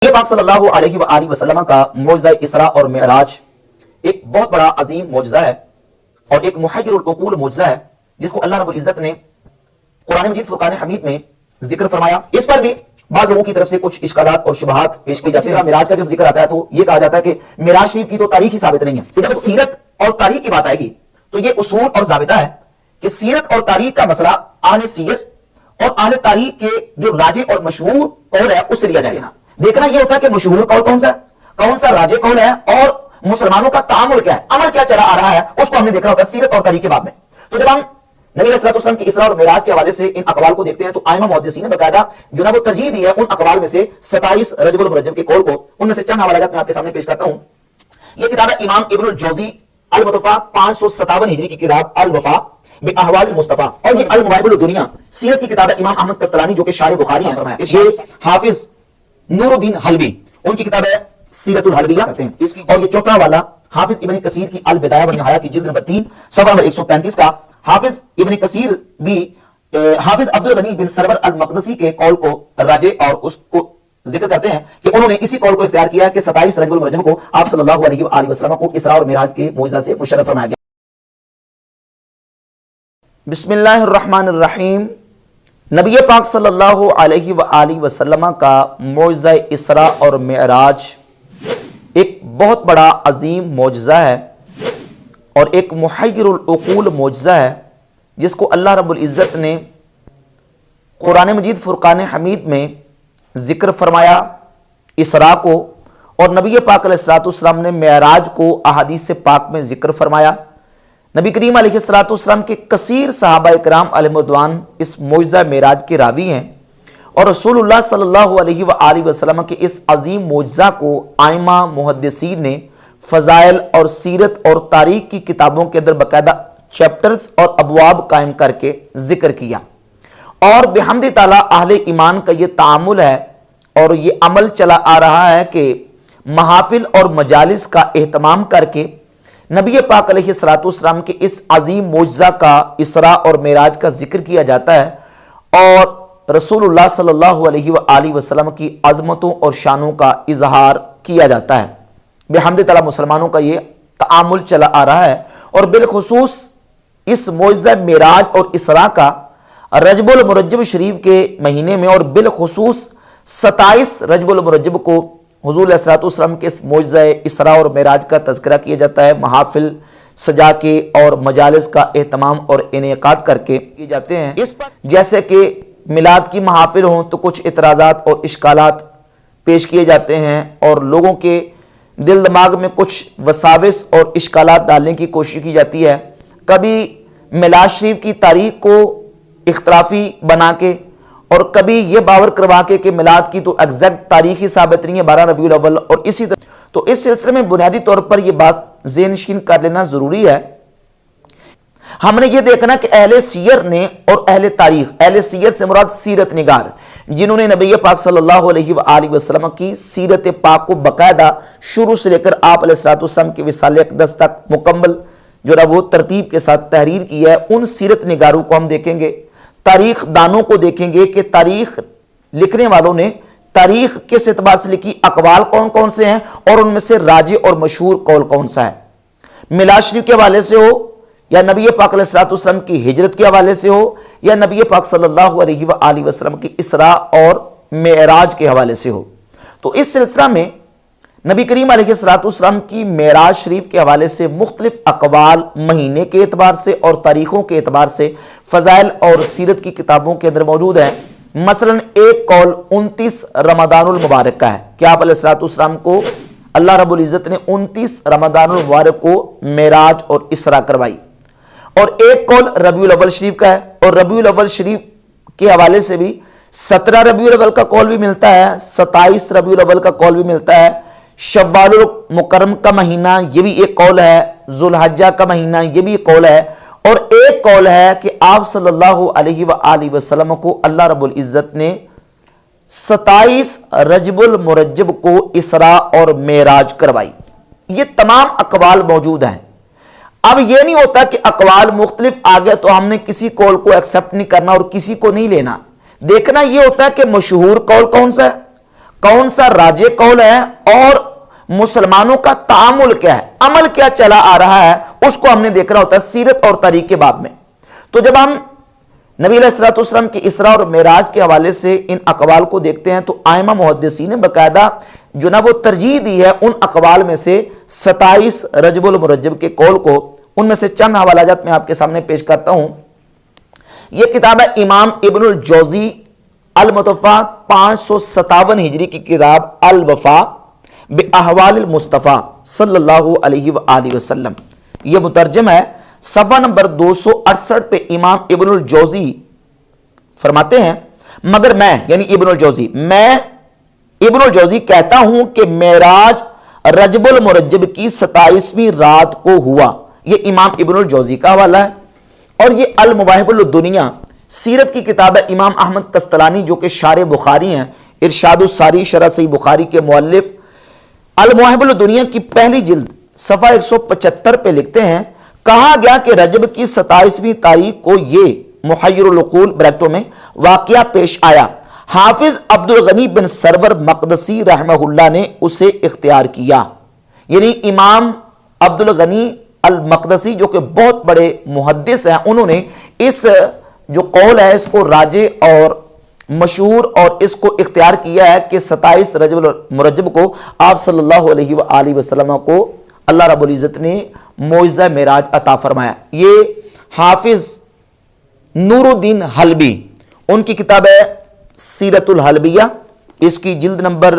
یہ पाक सल्लल्लाहु अलैहि वआलिहि वसल्लम का मौजज़ा इसरा और मिअराज एक बहुत बड़ा अजीम मौजज़ा है और एक मुहय्यिरुल उक़ूल मौजज़ा है जिसको अल्लाह रब्बुल इज़्ज़त ने कुरान मजीद फुरकान हमीद में जिक्र फरमाया। इस पर भी बाद लोगों की तरफ से कुछ इश्कालात और शुबहात पेश की जाती है। मिराज का जब जिक्र आता है तो ये कहा जाता है कि मिराज शरीफ की तो तारीख ही साबित नहीं है। तो जब सीरत और तारीख की बात आएगी तो ये उसूल और ज़ाबिता है कि सीरत और तारीख का मसला आले सीर और आले तारीख के जो राजे और मशहूर कौल है उससे लिया जाएगा। देखना यह होता है कि मशहूर कौल कौन सा राजे कौल है और मुसलमानों का तामुल क्या है, अमल क्या चला आ रहा है, उसको हमने देखा होता है सीरत और तारीख के बाद में। तो जब हम नबी अलैहि सल्लल्लाहु अलैहि वसल्लम की इसरा और मिराज के हवाले से इन अकवाल को देखते हैं तो आइमा मुहद्दिसीन ने बकायदा जो ना वो तरजीह दी है उन अकवाल में से 27 रजबुल मुरज्जब के कौल को। उनमें से चंद हवालात मैं आपके सामने पेश करता हूं। यह किताब है इमाम इब्नुल जौजी अल मुतफ़ा 557 हिजरी की किताब अल वफा बि अहवाल मुस्तफा, और ये अल मुवाहिबुल दुनिया सीरत की किताब है इमाम अहमद कस्तलानी जो कि शारे बुखारी हैं। ये हाफिज नूरुद्दीन हलबी उनकी किताब है सीरतुल हलबिया कहते हैं इसकी। और ये चौथा वाला हाफिज इब्न कसीर की अल बिदाया व निहाया की जिल्द नंबर 3 सफ़ा नंबर 135 का हाफिज इब्न कसीर भी हाफिज अब्दुल गनी बिन सरवर अल मक़दसी के कौल को राजे और उसको जिक्र करते हैं कि उन्होंने इसी कौल को इख्तियार किया कि 27 रजबुल मुरज्जब को आप सल्लल्लाहु अलैहि वसल्लम को इसरा और मिराज के मौजज़ा से मुशर्रफ फरमाया गया। बिस्मिल्लाहिर्रहमानिर्रहीम। नबी पाक सल्लल्लाहु अलैहि वसल्लम का मौजज़ा इसरा और मिअराज एक बहुत बड़ा अजीम मौजज़ा है और एक मुहय्यिरुल उक़ूल मौजज़ा है जिसको अल्लाह रब्बुल इज़्ज़त ने कुरान मजीद फुरकान हमीद में ज़िक्र फरमाया इसरा को, और नबी पाक अलैहिस्सलातु वस्सलाम ने मिअराज को अहादीस पाक में ज़िक्र फरमाया। नबी करीम अलैहिस्सलातु वस्सलाम के कसीर सहाबा इकराम अलैहिमुर्रिदवान इस मौजज़ा मिअराज के रावी हैं और रसूलुल्लाह सल्लल्लाहु अलैहि वसल्लम के इस अजीम मौजज़ा को आइमा मुहद्दिसीन ने फ़ज़ाइल और सीरत और तारीख की किताबों के अंदर बाकायदा चैप्टर्स और अबवाब कायम करके जिक्र किया। और बिहम्दि ताला अहले ईमान का ये तामुल है और ये अमल चला आ रहा है कि महाफिल और मजालिस का एहतमाम करके नबी पाक अलैहिस्सलातु वस्सलाम के इस अजीम मौजज़ा का इसरा और मिराज का जिक्र किया जाता है और रसूलुल्लाह सल्लल्लाहु अलैहि वसल्लम की अज़मतों और शानों का इजहार किया जाता है। बिहम्दि ताला मुसलमानों का ये तामुल चला आ रहा है और बिलखुसूस इस मौजज़ा मिराज और इसरा का रजबुल मुरज्जब शरीफ के महीने में और बिलखुसूस 27 रजबुल मुरज्जब को हुज़ूर अलैहिस्सलातु वस्सलाम के इस मौजज़ा इसरा और मिराज का तज़किरा किया जाता है। महाफिल सजा के और मजालिस का एहतमाम और इनेकाद करके किए जाते हैं। इस पर जैसे कि मिलाद की महाफिल हों तो कुछ इतराज़ात और इश्कालात पेश किए जाते हैं और लोगों के दिल दिमाग में कुछ वसाविस और इश्कालात डालने की कोशिश की जाती है। कभी मिलाद शरीफ की तारीख को इख्तलाफी बना के और कभी ये बावर करवा के कि मिलाद की तो एग्जैक्ट तारीख ही साबित नहीं है 12 रबीउल अव्वल, और इसी तरह। तो इस सिलसिले में बुनियादी तौर पर यह बात ज़ेहनशीन कर लेना ज़रूरी है। हमने ये देखना कि अहले सीयर ने और अहले तारीख, अहले सीयर से मुराद सीरत निगार जिन्होंने नबी पाक सल्लल्लाहु अलैहि वसल्लम की सीरत पाक को बाकायदा शुरू से लेकर आप अलैहिस्सलातु वस्सलाम के विसाले अक़दस तक मुकम्मल जो है वो तरतीब के साथ तहरीर की है, उन सीरत निगारों को हम देखेंगे। तारीख दानों को देखेंगे कि तारीख लिखने वालों ने तारीख किस एतबार से लिखी, अकवाल कौन कौन से हैं और उनमें से राजे और मशहूर कौल कौन सा है। मिलाद शरीफ के हवाले से हो या नबी पाक अलैहिस्सलातु वस्सलाम की हिजरत के हवाले से हो या नबी पाक सल्लल्लाहु अलैहि वसल्लम की इसरा और मिअराज के हवाले से हो। तो इस सिलसिला में नबी करीम अलैहिस्सलातु वस्सलाम की मिअराज शरीफ के हवाले से मुख्तलिफ अकवाल महीने के एतबार से और तारीखों के एतबार से फ़ज़ाइल और सीरत की किताबों के अंदर मौजूद है। मसलन एक कौल 29 रमज़ानुल मुबारक का है कि आप अलैहिस्सलातु वस्सलाम को अल्लाह रब्बुल इज़्ज़त ने 29 रमज़ानुल मुबारक को मिअराज और इसरा करवाई, और एक कौल रबीउल अव्वल शरीफ का है और रबीउल अव्वल शरीफ के हवाले से भी 17 रबीउल अव्वल का कौल भी मिलता है, 27 रबीउल अव्वल का कौल भी मिलता है, शव्वालुल मुकर्रम का महीना ये भी एक कौल है, जुल्हज्जा का महीना ये भी एक कौल है, और एक कौल है कि आप सल्लल्लाहु अलैहि वसल्लम को अल्लाह रब्बुल इज़्ज़त ने 27 रजबुल मुरज्जब को इसरा और मिअराज करवाई। ये तमाम अकवाल मौजूद हैं। अब यह नहीं होता कि अकवाल मुख्तलिफ आ गए तो हमने किसी कौल को एक्सेप्ट नहीं करना और किसी को नहीं लेना। देखना यह होता है कि मशहूर कौल कौन सा है, कौन सा राजे कौल है और मुसलमानों का तामुल क्या है, अमल क्या चला आ रहा है, उसको हमने देखना होता है सीरत और तारीख के बाब में। तो जब हम नबी अलैहिस्सलाम की इसरा और मेराज के हवाले से इन अकवाल को देखते हैं तो आइमा मुहद्दिसीन ने बाकायदा जो ना वो तरजीह दी है उन अकवाल में से 27 रजबुल मुरज्जब के कौल को। उनमें से चंद हवालाजात मैं आपके सामने पेश करता हूं। यह किताब है इमाम इब्नुल जौजी अल मुतफ़ा 557 हिजरी की किताब अल वफ़ा बि अहवालिल मुस्तफ़ा सल्लल्लाहु अलैहि वसल्लम। यह मुतरजम है। सफ़ा नंबर 268 पे इमाम इब्नुल जौजी फरमाते हैं, मगर मैं यानी इब्नुल जौजी कहता हूं कि मेराज रजबुल मुरज्जब की 27वीं रात को हुआ। यह इमाम इब्नुल जौजी का हवाला है। और यह अल मवाहिबुल दुनिया सीरत की किताब है। इमाम अहमद कस्तलानी जो कि शारे बुखारी हैं, इरशादुस सारी शरह सही बुखारी के मुअल्लिफ, अल मवाहिबुल दुनिया की पहली जिल्द सफ़ा 175 पे लिखते हैं, कहा गया कि रजब की 27वीं तारीख को ये मुहय्यरुल उक़ूल ब्रैकेटों में वाक़या पेश आया। हाफिज अब्दुल गनी बिन सरवर मक़दसी रहमहुल्लाह ने उसे इख्तियार किया। यानी इमाम अब्दुल गनी अल मक़दसी जो कि बहुत बड़े मुहद्दिस हैं, उन्होंने इस जो कौल है इसको राजे और मशहूर और इसको इख्तियार किया है कि 27 रजब मुरज्जब को आप सल्लल्लाहु अलैहि वसल्लम को अल्लाह रब्बुल इज़्ज़त ने मोइज़ा मेराज अता फरमाया। ये हाफिज नूरुद्दीन हलबी, उनकी किताब है सीरतुल हलबिया, इसकी जिल्द नंबर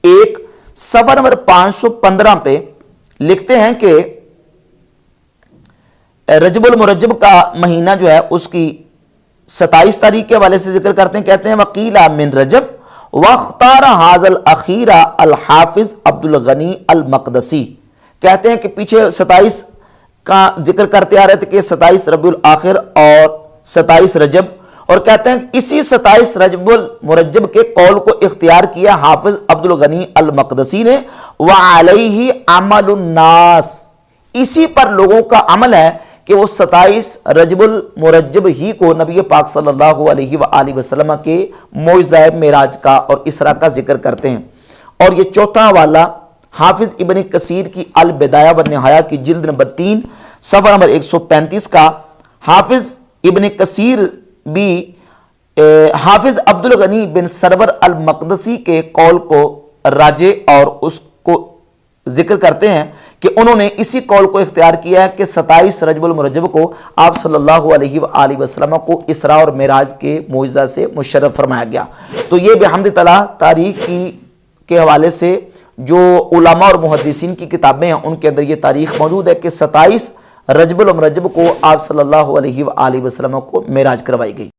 1 सफ़ा नंबर 515 पे लिखते हैं कि रजबुल मुरज्जब का महीना जो है उसकी 27 तारीख के हवाले से जिक्र करते हैं। कहते हैं वकीला मिन रजब वख्तार हाजल अखीरा अल हाफिज अब्दुल गनी अल मक़दसी। कहते हैं कि पीछे 27 का जिक्र करते आ रहे थे कि 27 रबीउल आखिर और 27 रजब, और कहते हैं इसी 27 रजबुल मुरज्जब के कौल को इख्तियार किया हाफिज अब्दुल गनी अल मक़दसी ने। व अलैहि अमलुन नास, इसी पर लोगों का अमल है कि वो 27 रजबुल मुरज्जब ही को नबी पाक सल्लल्लाहु अलैहि वसल्लम के मोइज़ा मेराज का और इसरा का जिक्र करते हैं। और ये चौथा वाला हाफिज इब्न कसीर की अल बिदाया व निहाया की जिल्द नंबर 3 सफ़ा नंबर 135 का हाफिज इब्न कसीर भी हाफिज अब्दुल गनी बिन सरवर अल मक़दसी के कौल को राजे और उसको जिक्र करते हैं कि उन्होंने इसी कौल को इख्तियार किया है कि 27 रजबुल मुरज्जब को आप सल्लल्लाहु अलैहि वसल्लम को इसरा और मेराज के मोइज़ा से मुशर्रफ फरमाया गया। तो ये बिहम्दिल्लाह तारीख के हवाले से जो उलमा और मुहद्दिसीन की किताबें हैं उनके अंदर ये तारीख मौजूद है कि 27 रजबुल मुरज्जब को आप सल्लल्लाहु अलैहि वसल्लम को मेराज करवाई गई।